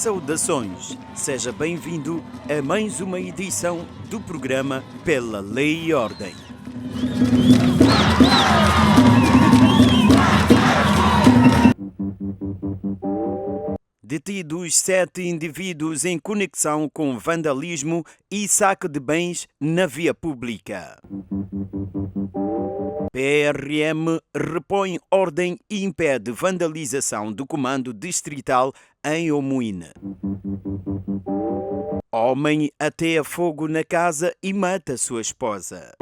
Saudações! Seja bem-vindo a mais uma edição do programa Pela Lei e Ordem. Detidos 7 indivíduos em conexão com vandalismo e saque de bens na via pública. PRM repõe ordem e impede vandalização do comando distrital em Omuíne. Homem ateia fogo na casa e mata sua esposa.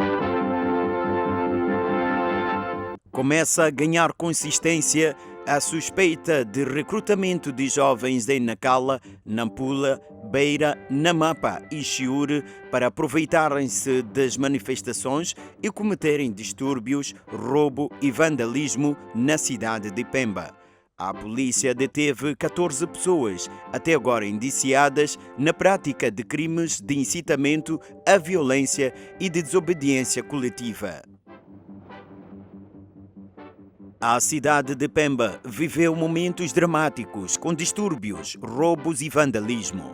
Começa a ganhar consistência a suspeita de recrutamento de jovens em Nacala, Nampula, Beira, Namapa e Chiure para aproveitarem-se das manifestações e cometerem distúrbios, roubo e vandalismo na cidade de Pemba. A polícia deteve 14 pessoas, até agora indiciadas na prática de crimes de incitamento à violência e de desobediência coletiva. A cidade de Pemba viveu momentos dramáticos com distúrbios, roubos e vandalismo.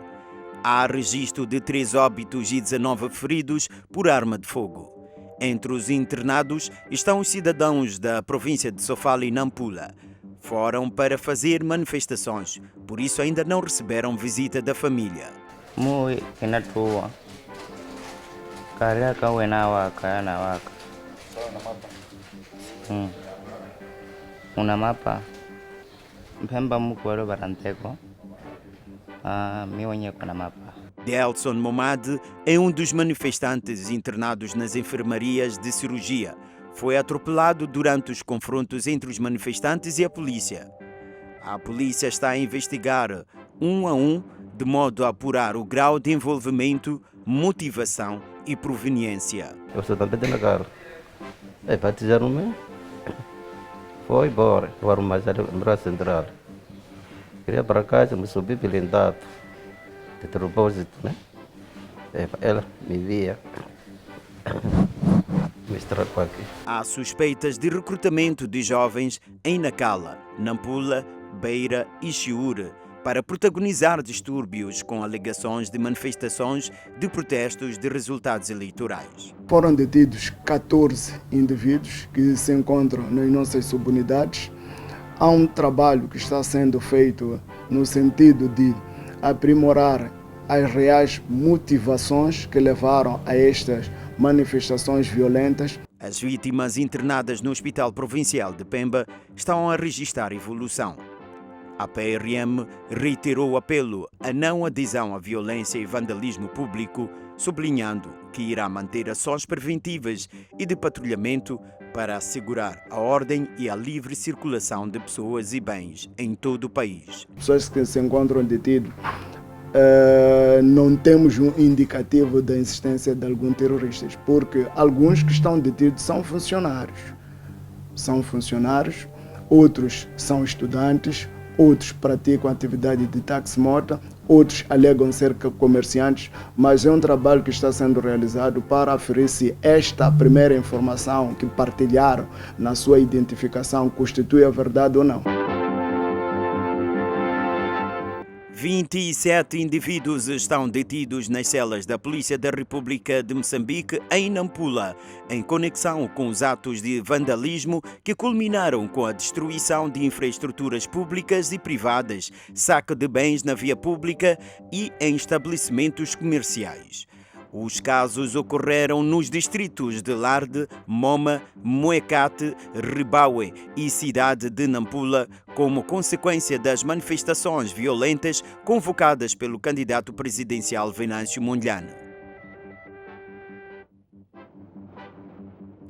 Há registro de 3 óbitos e 19 feridos por arma de fogo. Entre os internados estão os cidadãos da província de Sofala e Nampula. Foram para fazer manifestações, por isso ainda não receberam visita da família. Una mapa Mpemba mukwaro baranteko miwenye na mapa. Delson Momad é um dos manifestantes internados nas enfermarias de cirurgia. Foi atropelado durante os confrontos entre os manifestantes e a polícia. A polícia está a investigar um a um, de modo a apurar o grau de envolvimento, motivação e proveniência. Eu sou também de Nagar. Batizaram-me. Foi embora, agora mais era no central. Queria para casa, me subi blindado. De propósito, né? Ela me via, me estragou aqui. Há suspeitas de recrutamento de jovens em Nacala, Nampula, Beira e Chiure para protagonizar distúrbios com alegações de manifestações de protestos de resultados eleitorais. Foram detidos 14 indivíduos que se encontram nas nossas subunidades. Há um trabalho que está sendo feito no sentido de aprimorar as reais motivações que levaram a estas manifestações violentas. As vítimas internadas no Hospital Provincial de Pemba estão a registrar evolução. A PRM reiterou o apelo à não adesão à violência e vandalismo público, sublinhando que irá manter ações preventivas e de patrulhamento para assegurar a ordem e a livre circulação de pessoas e bens em todo o país. Pessoas que se encontram detidas, não temos um indicativo da existência de algum terrorista, porque alguns que estão detidos são funcionários, outros são estudantes, outros praticam atividade de taxi-moto, outros alegam ser comerciantes, mas é um trabalho que está sendo realizado para aferir se esta primeira informação que partilharam na sua identificação constitui a verdade ou não. 27 indivíduos estão detidos nas celas da Polícia da República de Moçambique em Nampula, em conexão com os atos de vandalismo que culminaram com a destruição de infraestruturas públicas e privadas, saque de bens na via pública e em estabelecimentos comerciais. Os casos ocorreram nos distritos de Larde, Moma, Moecate, Ribaue e cidade de Nampula, como consequência das manifestações violentas convocadas pelo candidato presidencial Venâncio Mondlane.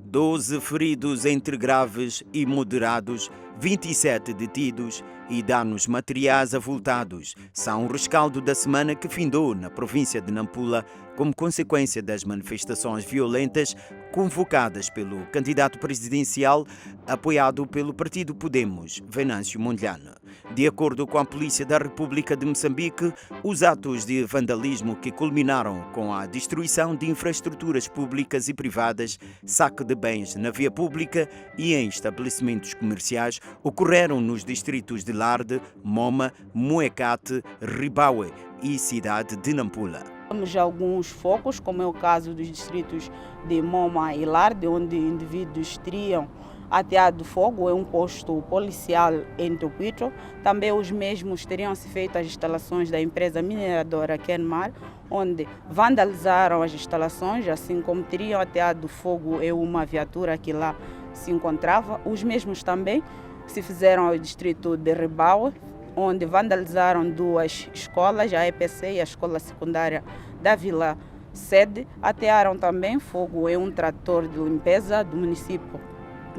12 feridos entre graves e moderados, 27 detidos e danos materiais avultados são o rescaldo da semana que findou na província de Nampula como consequência das manifestações violentas convocadas pelo candidato presidencial apoiado pelo partido Podemos, Venâncio Mondlane. De acordo com a Polícia da República de Moçambique, os atos de vandalismo que culminaram com a destruição de infraestruturas públicas e privadas, saque de bens na via pública e em estabelecimentos comerciais ocorreram nos distritos de Larde, Moma, Muecate, Ribaue e cidade de Nampula. Temos alguns focos, como é o caso dos distritos de Moma e Larde, onde indivíduos teriam ateado fogo, é um posto policial em Tucuito. Também os mesmos teriam se feito as instalações da empresa mineradora Kenmar, onde vandalizaram as instalações, assim como teriam ateado fogo em uma viatura que lá se encontrava. Os mesmos também se fizeram ao distrito de Ribaue, onde vandalizaram duas escolas, a EPC e a Escola Secundária da Vila Sede. Atearam também fogo em um trator de limpeza do município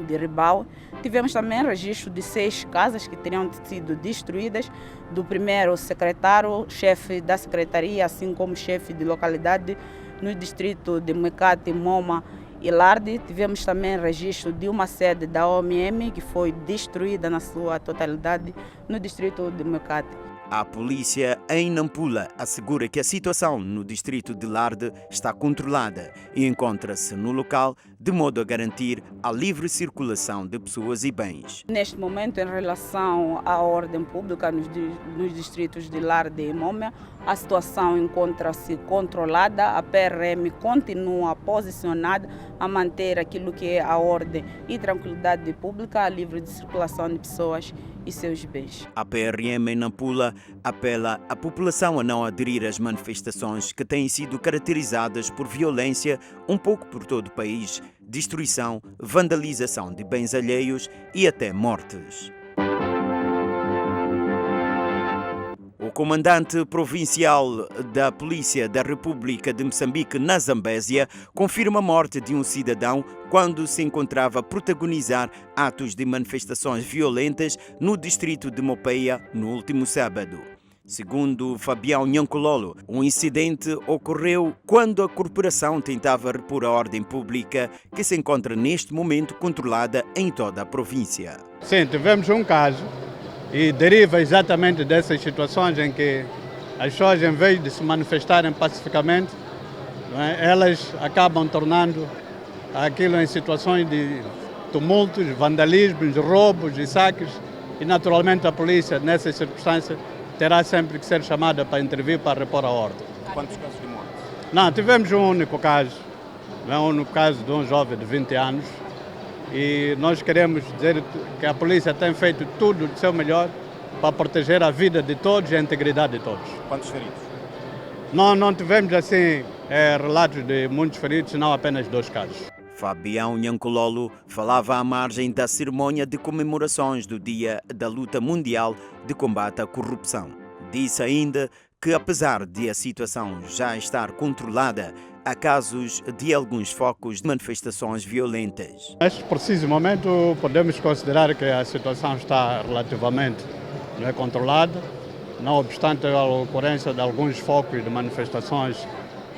de Ribaue. Tivemos também registro de 6 casas que teriam sido destruídas, do primeiro secretário, chefe da secretaria, assim como chefe de localidade no distrito de Muecate, Moma e Larde. Tivemos também registro de uma sede da OMM que foi destruída na sua totalidade no distrito de Muecate. A polícia em Nampula assegura que a situação no distrito de Larde está controlada e encontra-se no local de modo a garantir a livre circulação de pessoas e bens. Neste momento, em relação à ordem pública nos distritos de Larde e Moma, a situação encontra-se controlada, a PRM continua posicionada a manter aquilo que é a ordem e tranquilidade pública, a livre de circulação de pessoas e seus bens. A PRM em Nampula apela à população a não aderir às manifestações que têm sido caracterizadas por violência um pouco por todo o país, destruição, vandalização de bens alheios e até mortes. O comandante provincial da Polícia da República de Moçambique, na Zambésia, confirma a morte de um cidadão quando se encontrava a protagonizar atos de manifestações violentas no distrito de Mopeia no último sábado. Segundo Fabião Nhancololo, um incidente ocorreu quando a corporação tentava repor a ordem pública que se encontra neste momento controlada em toda a província. Sim, tivemos um caso e deriva exatamente dessas situações em que as pessoas, em vez de se manifestarem pacificamente, elas acabam tornando aquilo em situações de tumultos, vandalismos, roubos e saques, e naturalmente a polícia, nessas circunstâncias, terá sempre que ser chamada para intervir para repor a ordem. Quantos casos de morte? Não, tivemos um único caso, de um jovem de 20 anos, e nós queremos dizer que a polícia tem feito tudo do seu melhor para proteger a vida de todos e a integridade de todos. Quantos feridos? Não tivemos assim relatos de muitos feridos, senão apenas 2 casos. Fabião Nhancololo falava à margem da cerimônia de comemorações do Dia da Luta Mundial de Combate à Corrupção. Disse ainda que, apesar de a situação já estar controlada, há casos de alguns focos de manifestações violentas. Neste preciso momento, podemos considerar que a situação está relativamente controlada, não obstante a ocorrência de alguns focos de manifestações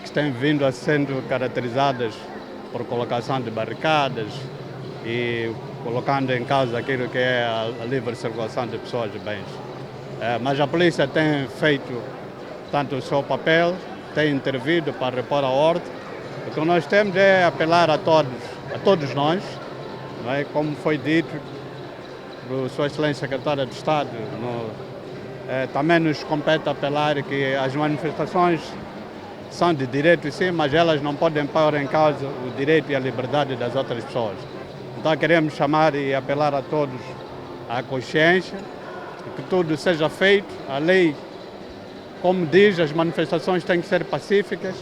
que têm vindo a sendo caracterizadas por colocação de barricadas e colocando em causa aquilo que é a livre circulação de pessoas e bens. Mas a polícia tem feito tanto o seu papel, tem intervido para repor a ordem. O que nós temos é apelar a todos nós, como foi dito por Sua Excelência Secretária de Estado, também nos compete apelar que as manifestações são de direito sim, mas elas não podem pôr em causa o direito e a liberdade das outras pessoas. Então queremos chamar e apelar a todos à consciência, que tudo seja feito, a lei, como diz, as manifestações têm que ser pacíficas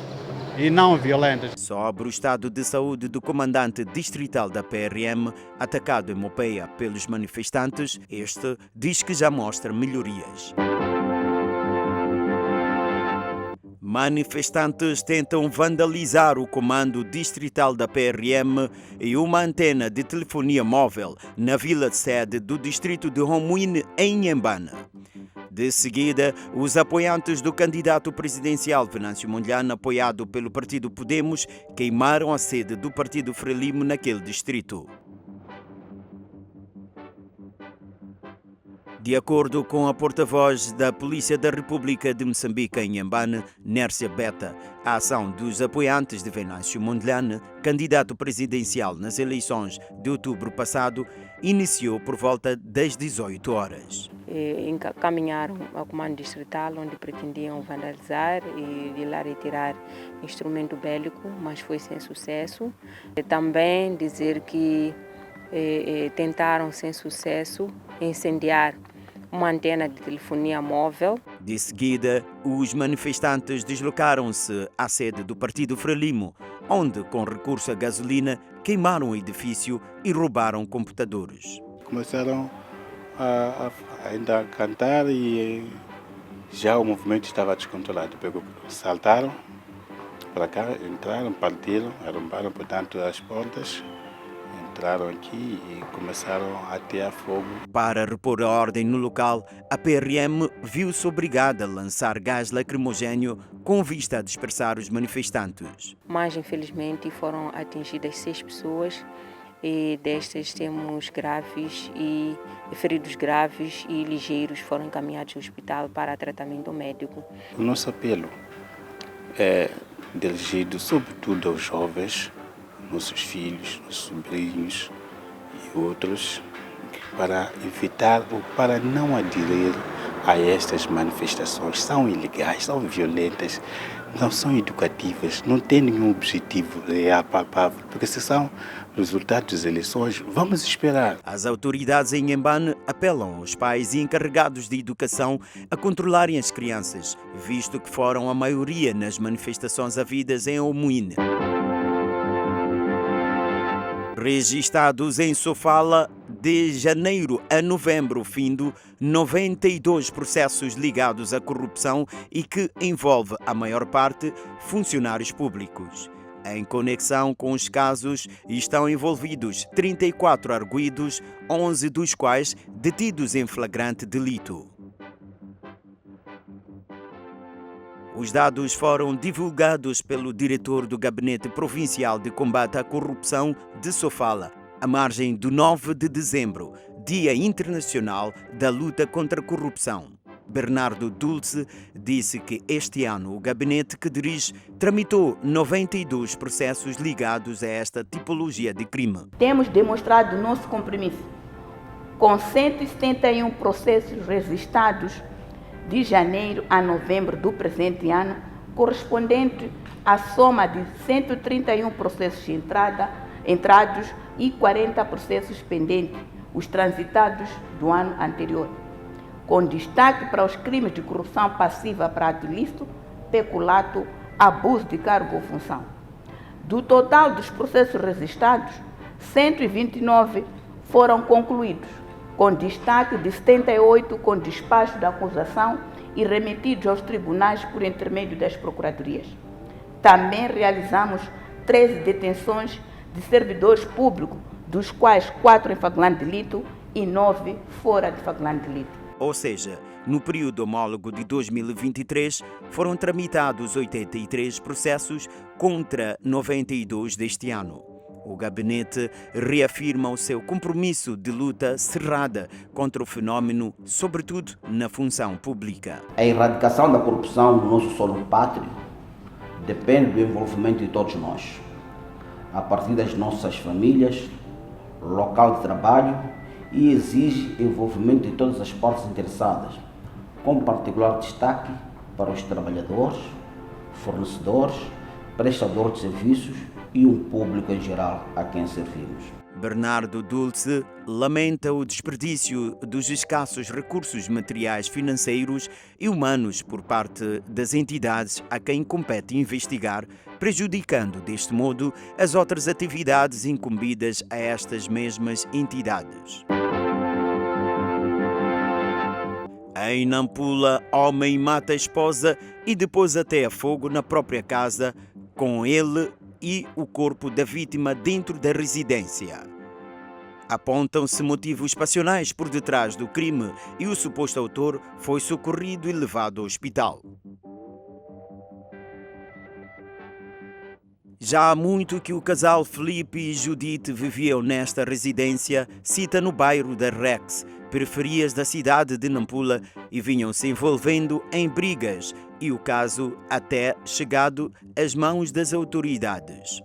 e não violentas. Sobre o estado de saúde do comandante distrital da PRM, atacado em Mopeia pelos manifestantes, este diz que já mostra melhorias. Manifestantes tentam vandalizar o comando distrital da PRM e uma antena de telefonia móvel na vila sede do distrito de Homuine, em Inhambane. De seguida, os apoiantes do candidato presidencial Venâncio Mondlane, apoiado pelo partido Podemos, queimaram a sede do partido Frelimo naquele distrito. De acordo com a porta-voz da Polícia da República de Moçambique em Inhambane, Nércia Beta, a ação dos apoiantes de Venâncio Mondlane, candidato presidencial nas eleições de outubro passado, iniciou por volta das 18 horas. Encaminharam ao comando distrital, onde pretendiam vandalizar e de lá retirar instrumento bélico, mas foi sem sucesso. Também dizer que tentaram sem sucesso incendiar uma antena de telefonia móvel. De seguida, os manifestantes deslocaram-se à sede do partido Frelimo, onde, com recurso à gasolina, queimaram o edifício e roubaram computadores. Começaram a ainda cantar e já o movimento estava descontrolado. Saltaram para cá, entraram, partiram, arrombaram, portanto, as portas. Entraram aqui e começaram a atear fogo. Para repor a ordem no local, a PRM viu-se obrigada a lançar gás lacrimogéneo com vista a dispersar os manifestantes. Mas, infelizmente, foram atingidas 6 pessoas e destas temos graves e feridos graves e ligeiros foram encaminhados ao hospital para tratamento médico. O nosso apelo é dirigido sobretudo aos jovens, nossos filhos, nossos sobrinhos e outros, para evitar ou para não aderir a estas manifestações. São ilegais, são violentas, não são educativas, não têm nenhum objetivo real, palpável, porque se são resultados das eleições, vamos esperar. As autoridades em Inhambane apelam aos pais e encarregados de educação a controlarem as crianças, visto que foram a maioria nas manifestações havidas em Homuine. Registados em Sofala, de janeiro a novembro, findo 92 processos ligados à corrupção e que envolve a maior parte funcionários públicos. Em conexão com os casos estão envolvidos 34 arguidos, 11 dos quais detidos em flagrante delito. Os dados foram divulgados pelo diretor do Gabinete Provincial de Combate à Corrupção de Sofala, à margem do 9 de dezembro, Dia Internacional da Luta contra a Corrupção. Bernardo Dulce disse que este ano o gabinete que dirige tramitou 92 processos ligados a esta tipologia de crime. Temos demonstrado o nosso compromisso com 171 processos registrados de janeiro a novembro do presente ano, correspondente à soma de 131 processos entrados e 40 processos pendentes, os transitados do ano anterior, com destaque para os crimes de corrupção passiva, prato ilícito, peculato, abuso de cargo ou função. Do total dos processos registrados, 129 foram concluídos, com destaque de 78 com despacho da acusação e remetidos aos tribunais por intermédio das procuradorias. Também realizamos 13 detenções de servidores públicos, dos quais 4 em flagrante delito e 9 fora de flagrante delito. Ou seja, no período homólogo de 2023, foram tramitados 83 processos contra 92 deste ano. O gabinete reafirma o seu compromisso de luta cerrada contra o fenómeno, sobretudo na função pública. A erradicação da corrupção no nosso solo pátrio depende do envolvimento de todos nós, a partir das nossas famílias, local de trabalho, e exige envolvimento de todas as partes interessadas, com particular destaque para os trabalhadores, fornecedores, prestadores de serviços e um público em geral a quem servimos. Bernardo Dulce lamenta o desperdício dos escassos recursos materiais, financeiros e humanos por parte das entidades a quem compete investigar, prejudicando deste modo as outras atividades incumbidas a estas mesmas entidades. Em Nampula, homem mata a esposa e depois ateia fogo na própria casa, com ele e o corpo da vítima dentro da residência. Apontam-se motivos passionais por detrás do crime e o suposto autor foi socorrido e levado ao hospital. Já há muito que o casal Felipe e Judite viviam nesta residência, cita no bairro da Rex, periferias da cidade de Nampula, e vinham se envolvendo em brigas e o caso até chegado às mãos das autoridades.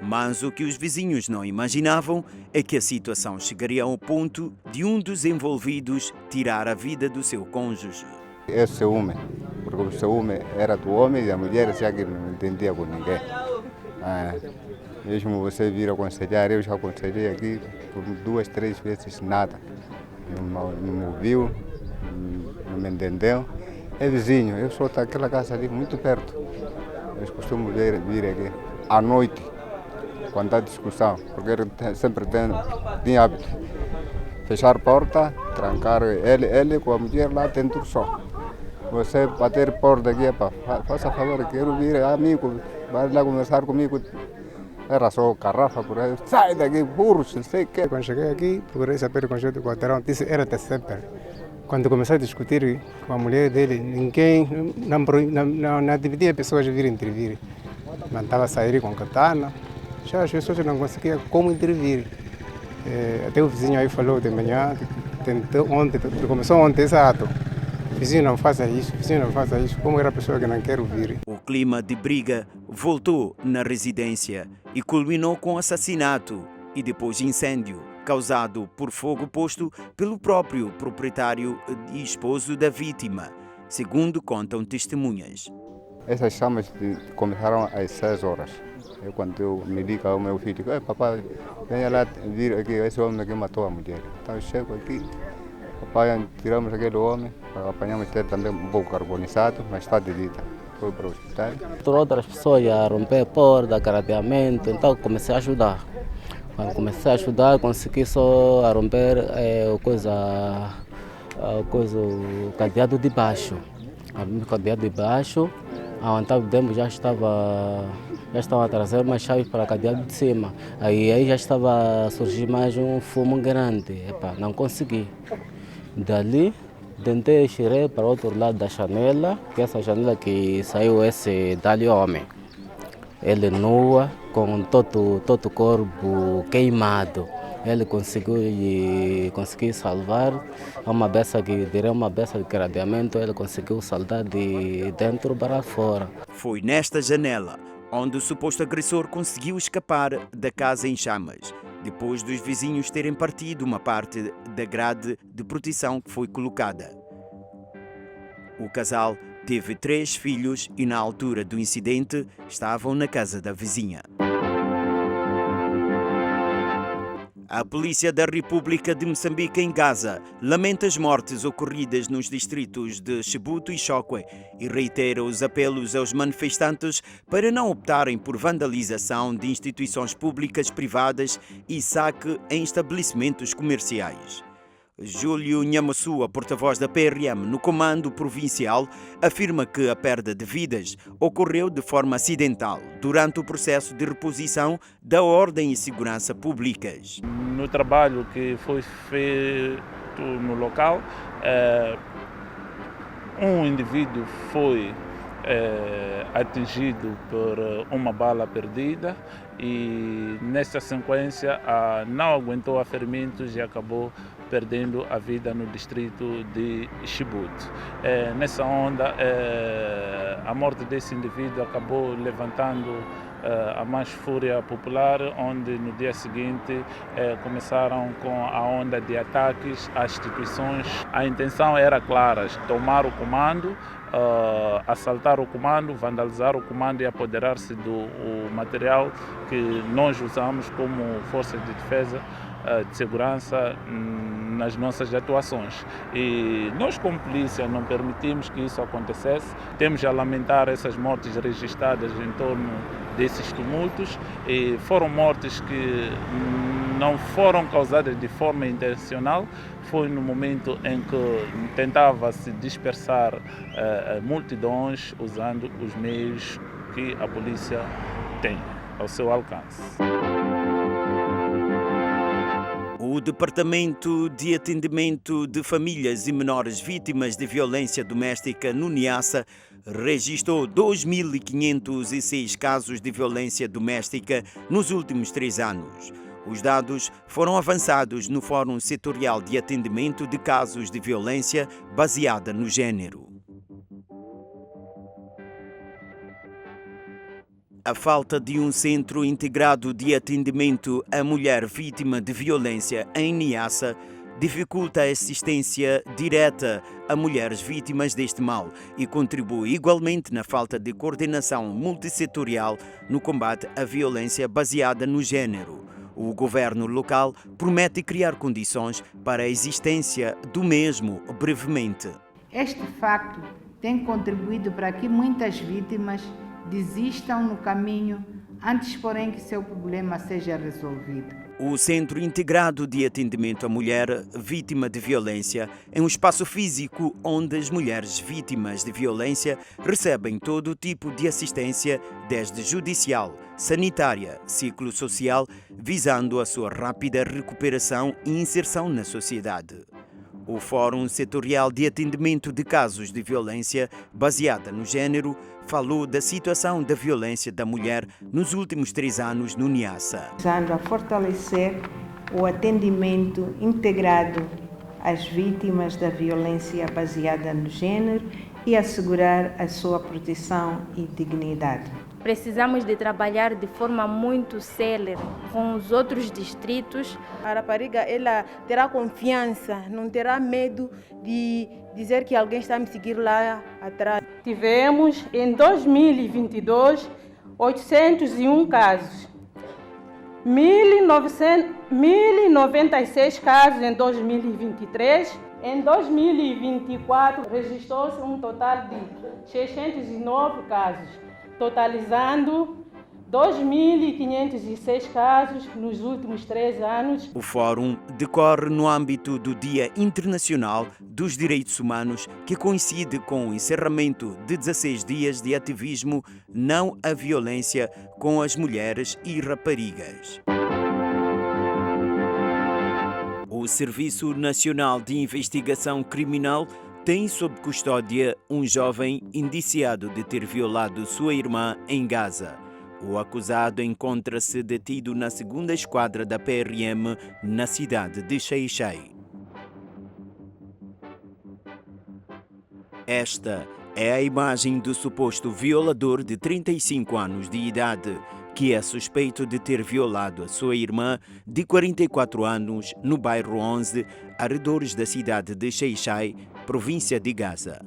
Mas o que os vizinhos não imaginavam é que a situação chegaria ao ponto de um dos envolvidos tirar a vida do seu cônjuge. É ciúme, porque o ciúme era do homem e a mulher já que não entendia com ninguém. Mesmo você vir aconselhar, eu já aconselhei aqui por 2, 3 vezes, nada. Não me ouviu, não me entendeu. É vizinho, eu sou daquela casa ali muito perto. Eu costumo vir aqui à noite, quando há discussão, porque ele sempre tem hábito. Fechar a porta, trancar ele com a mulher lá dentro só. Você bater porta aqui, faça favor, quero vir, amigo, vai lá conversar comigo. Era só garrafa por aí, sai daqui, burros, não sei o quê. Quando cheguei aqui, procurei saber o conjunto do quarteirão, disse era de sempre. Quando comecei a discutir com a mulher dele, ninguém, não dividia pessoas de vir intervir. Mandava sair com katana, já as pessoas não conseguiam como intervir. Até o vizinho aí falou de manhã, começou ontem esse ato. Vizinho, não faça isso, vizinho, não faça isso. Como era a pessoa que não quer ouvir. O clima de briga voltou na residência e culminou com assassinato e depois incêndio, causado por fogo posto pelo próprio proprietário e esposo da vítima, segundo contam testemunhas. Essas chamas começaram às 6 horas. Quando eu me ligo ao meu filho, papai, venha lá vir aqui, esse homem aqui matou a mulher. Então eu chego aqui, papai, tiramos aquele homem, apanhamos ele também um pouco carbonizado, mas está de vida. Foi para o hospital. Outras pessoas a romper a porta, carateamento, então comecei a ajudar. Quando comecei a ajudar, consegui só a romper o cadeado de baixo. O cadeado de baixo, ao tempo já estava a trazer mais chaves para o cadeado de cima. Aí já estava a surgir mais um fumo grande. Não consegui. Dali, tentei tirar para o outro lado da janela, que é essa janela que saiu esse dali homem. Ele nua, com todo o corpo queimado. Ele conseguiu salvar uma peça de cradeamento, ele conseguiu saltar de dentro para fora. Foi nesta janela onde o suposto agressor conseguiu escapar da casa em chamas, depois dos vizinhos terem partido uma parte da grade de proteção que foi colocada. O casal teve 3 filhos e, na altura do incidente, estavam na casa da vizinha. A Polícia da República de Moçambique em Gaza lamenta as mortes ocorridas nos distritos de Chibuto e Chokwe e reitera os apelos aos manifestantes para não optarem por vandalização de instituições públicas, privadas e saque em estabelecimentos comerciais. Júlio Nhamossua, porta-voz da PRM no comando provincial, afirma que a perda de vidas ocorreu de forma acidental durante o processo de reposição da ordem e segurança públicas. No trabalho que foi feito no local, um indivíduo foi atingido por uma bala perdida e, nesta sequência, não aguentou a ferimentos e acabou perdendo a vida no distrito de Chibuto. Nessa onda, a morte desse indivíduo acabou levantando a mais fúria popular, onde no dia seguinte começaram com a onda de ataques às instituições. A intenção era clara: tomar o comando, assaltar o comando, vandalizar o comando e apoderar-se do material que nós usamos como forças de defesa, de segurança nas nossas atuações. E nós, como polícia, não permitimos que isso acontecesse. Temos a lamentar essas mortes registradas em torno desses tumultos, e foram mortes que não foram causadas de forma intencional, foi no momento em que tentava-se dispersar multidões usando os meios que a polícia tem ao seu alcance. O Departamento de Atendimento de Famílias e Menores Vítimas de Violência Doméstica no Niassa registrou 2.506 casos de violência doméstica nos últimos 3 anos. Os dados foram avançados no Fórum Setorial de Atendimento de Casos de Violência baseada no género. A falta de um centro integrado de atendimento à mulher vítima de violência em Niassa dificulta a assistência direta a mulheres vítimas deste mal e contribui igualmente na falta de coordenação multissetorial no combate à violência baseada no género. O governo local promete criar condições para a existência do mesmo brevemente. Este facto tem contribuído para que muitas vítimas desistam no caminho antes, porém, que seu problema seja resolvido. O Centro Integrado de Atendimento à Mulher Vítima de Violência é um espaço físico onde as mulheres vítimas de violência recebem todo tipo de assistência, desde judicial, sanitária, ciclo-social, visando a sua rápida recuperação e inserção na sociedade. O Fórum Setorial de Atendimento de Casos de Violência baseada no género falou da situação da violência da mulher nos últimos 3 anos no Niassa. Visando a fortalecer o atendimento integrado às vítimas da violência baseada no género e assegurar a sua proteção e dignidade. Precisamos de trabalhar de forma muito célere com os outros distritos. A rapariga ela terá confiança, não terá medo de dizer que alguém está a me seguir lá atrás. Tivemos em 2022 801 casos, 1.096 casos em 2023. Em 2024 registrou-se um total de 609 casos, totalizando 2.506 casos nos últimos 3 anos. O Fórum decorre no âmbito do Dia Internacional dos Direitos Humanos, que coincide com o encerramento de 16 dias de ativismo não à violência com as mulheres e raparigas. O Serviço Nacional de Investigação Criminal tem sob custódia um jovem indiciado de ter violado sua irmã em Gaza. O acusado encontra-se detido na 2ª Esquadra da PRM na cidade de Xai-Xai. Esta é a imagem do suposto violador de 35 anos de idade, que é suspeito de ter violado a sua irmã de 44 anos no bairro 11, arredores da cidade de Xai-Xai, província de Gaza.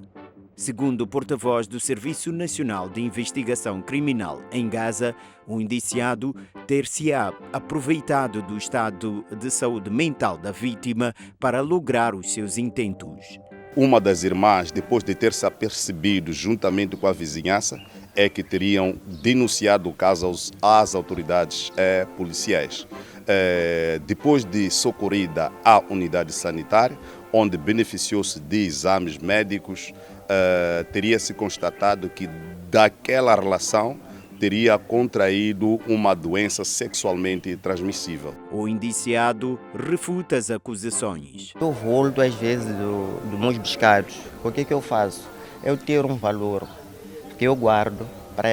Segundo o porta-voz do Serviço Nacional de Investigação Criminal em Gaza, o indiciado ter-se-á aproveitado do estado de saúde mental da vítima para lograr os seus intentos. Uma das irmãs, depois de ter se apercebido juntamente com a vizinhança, é que teriam denunciado o caso às autoridades policiais. Depois de socorrida à unidade sanitária, onde beneficiou-se de exames médicos, teria-se constatado que daquela relação teria contraído uma doença sexualmente transmissível. O indiciado refuta as acusações. Eu volto às vezes dos meus pescados. O que eu faço? Eu tiro um valor que eu guardo para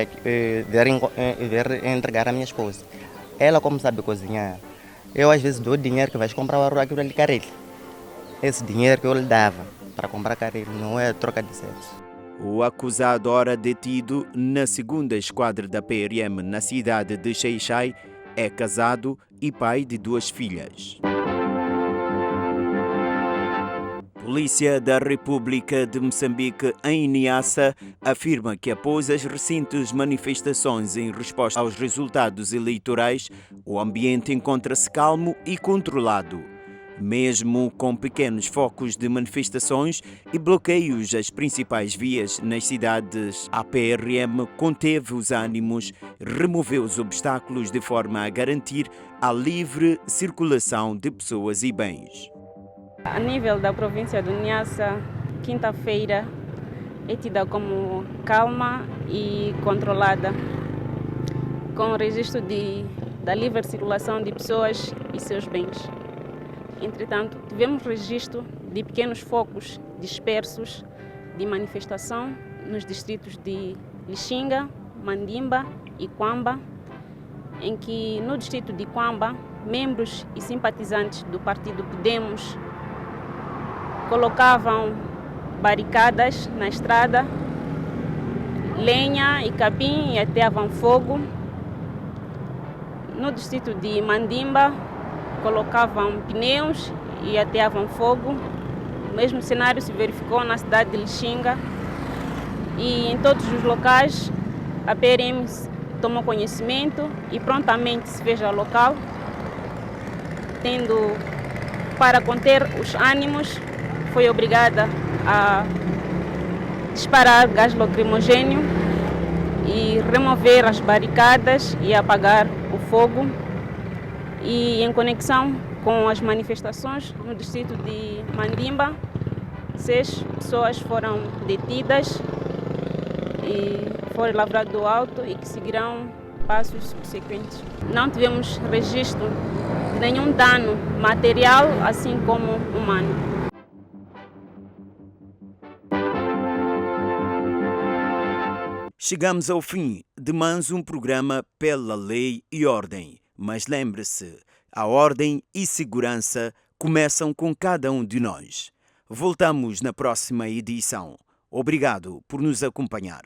ver entregar à minha esposa. Ela, como sabe cozinhar, eu às vezes dou dinheiro que vais comprar o arroz aquilo de caril. Esse dinheiro que eu lhe dava para comprar caril não é troca de sexo. O acusado, ora detido na 2ª Esquadra da PRM na cidade de Xai-Xai, é casado e pai de 2 filhas. Polícia da República de Moçambique em Niassa afirma que após as recentes manifestações em resposta aos resultados eleitorais, o ambiente encontra-se calmo e controlado. Mesmo com pequenos focos de manifestações e bloqueios às principais vias nas cidades, a PRM conteve os ânimos, removeu os obstáculos de forma a garantir a livre circulação de pessoas e bens. A nível da província do Niassa, quinta-feira é tida como calma e controlada, com o registro da livre circulação de pessoas e seus bens. Entretanto, tivemos registro de pequenos focos dispersos de manifestação nos distritos de Lixinga, Mandimba e Quamba, em que no distrito de Quamba, membros e simpatizantes do partido Podemos colocavam barricadas na estrada, lenha e capim e ateavam fogo. No distrito de Mandimba, colocavam pneus e ateavam fogo. O mesmo cenário se verificou na cidade de Lixinga e em todos os locais a PRM tomou conhecimento e prontamente se fez ao local, tendo para conter os ânimos, foi obrigada a disparar gás lacrimogêneo e remover as barricadas e apagar o fogo. E em conexão com as manifestações no distrito de Mandimba, 6 pessoas foram detidas e foram lavradas do auto e que seguirão passos subsequentes. Não tivemos registro de nenhum dano material, assim como humano. Chegamos ao fim de mais um programa Pela Lei e Ordem. Mas lembre-se, a ordem e segurança começam com cada um de nós. Voltamos na próxima edição. Obrigado por nos acompanhar.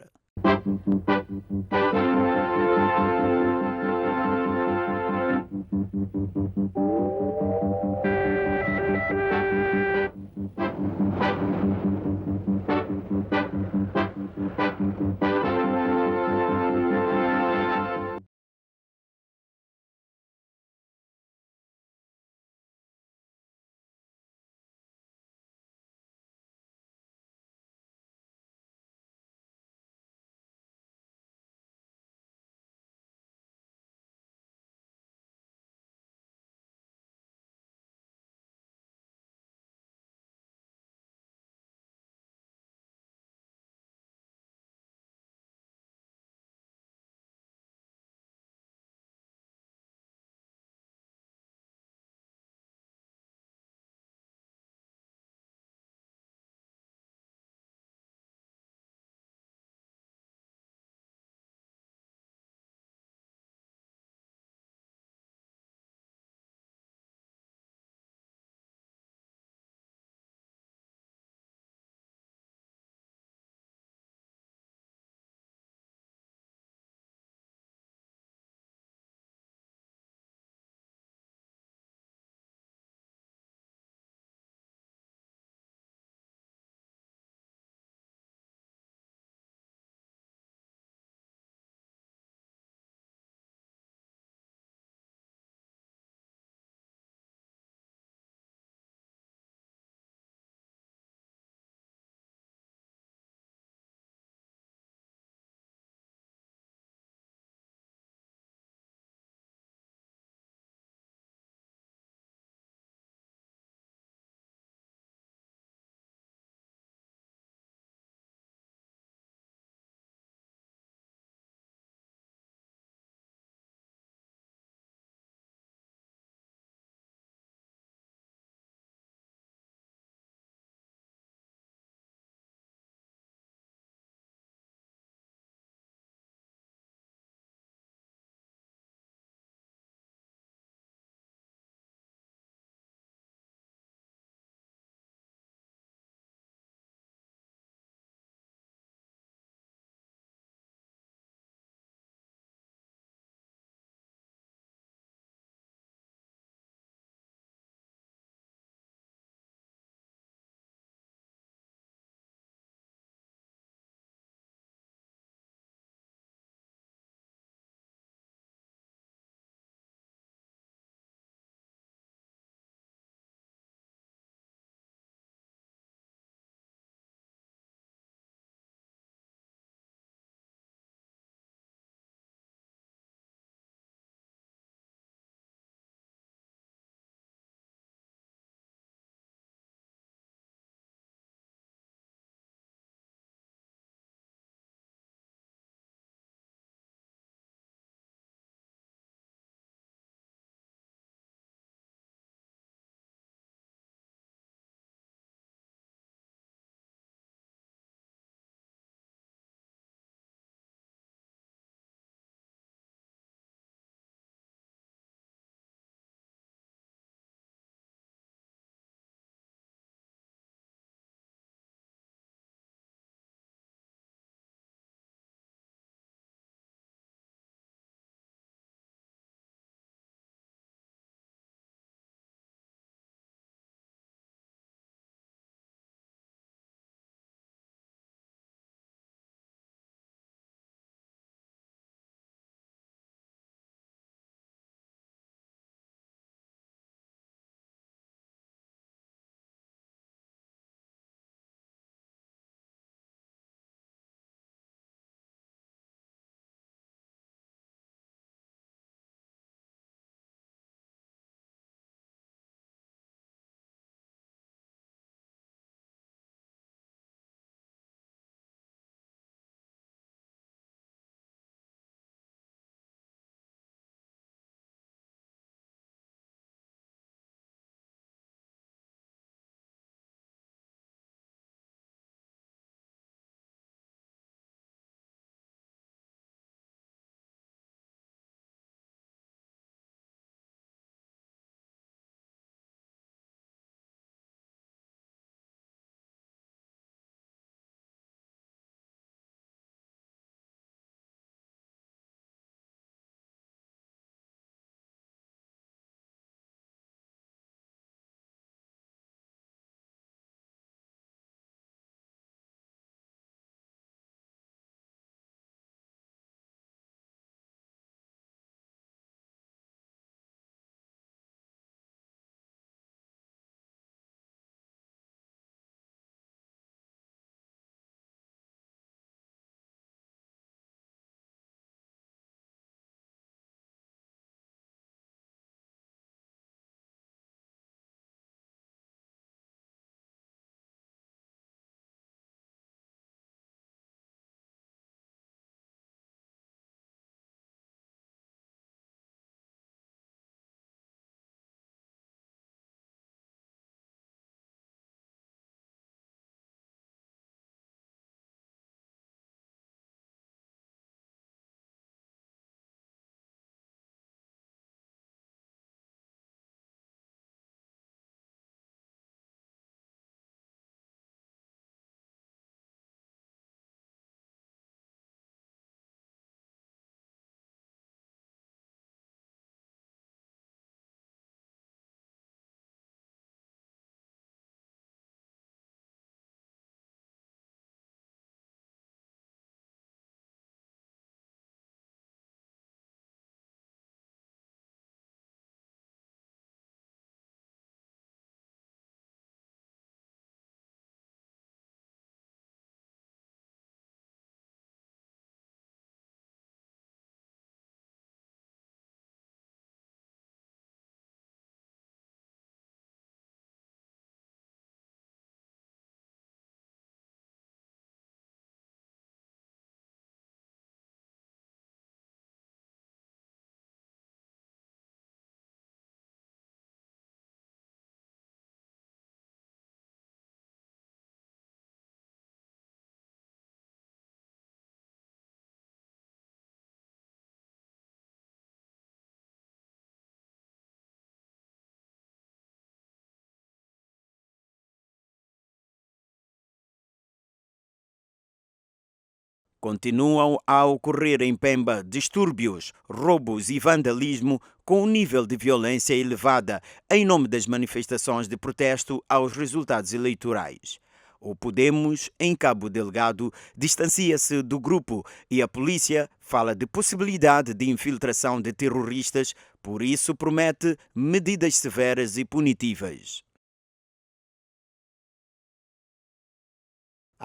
Continuam a ocorrer em Pemba distúrbios, roubos e vandalismo com um nível de violência elevada em nome das manifestações de protesto aos resultados eleitorais. O Podemos, em Cabo Delgado, distancia-se do grupo e a polícia fala de possibilidade de infiltração de terroristas, por isso promete medidas severas e punitivas.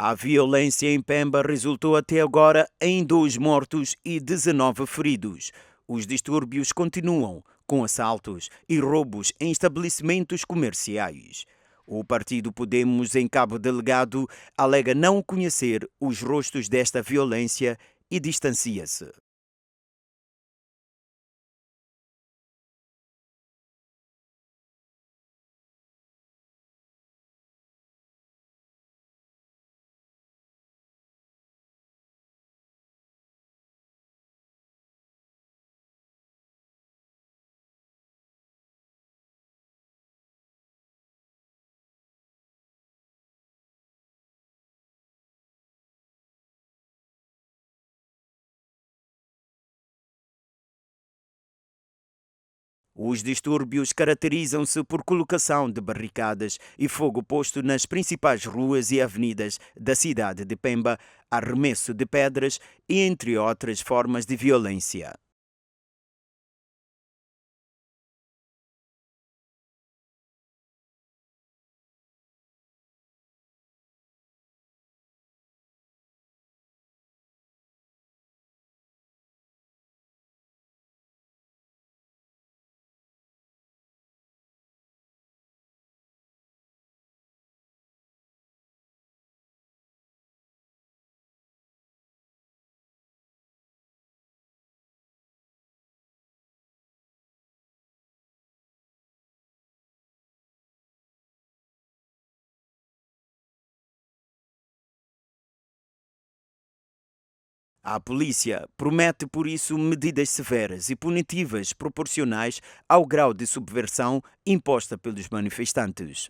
A violência em Pemba resultou até agora em 2 mortos e 19 feridos. Os distúrbios continuam, com assaltos e roubos em estabelecimentos comerciais. O partido Podemos, em Cabo Delgado, alega não conhecer os rostos desta violência e distancia-se. Os distúrbios caracterizam-se por colocação de barricadas e fogo posto nas principais ruas e avenidas da cidade de Pemba, arremesso de pedras e entre outras formas de violência. A polícia promete, por isso, medidas severas e punitivas proporcionais ao grau de subversão imposta pelos manifestantes.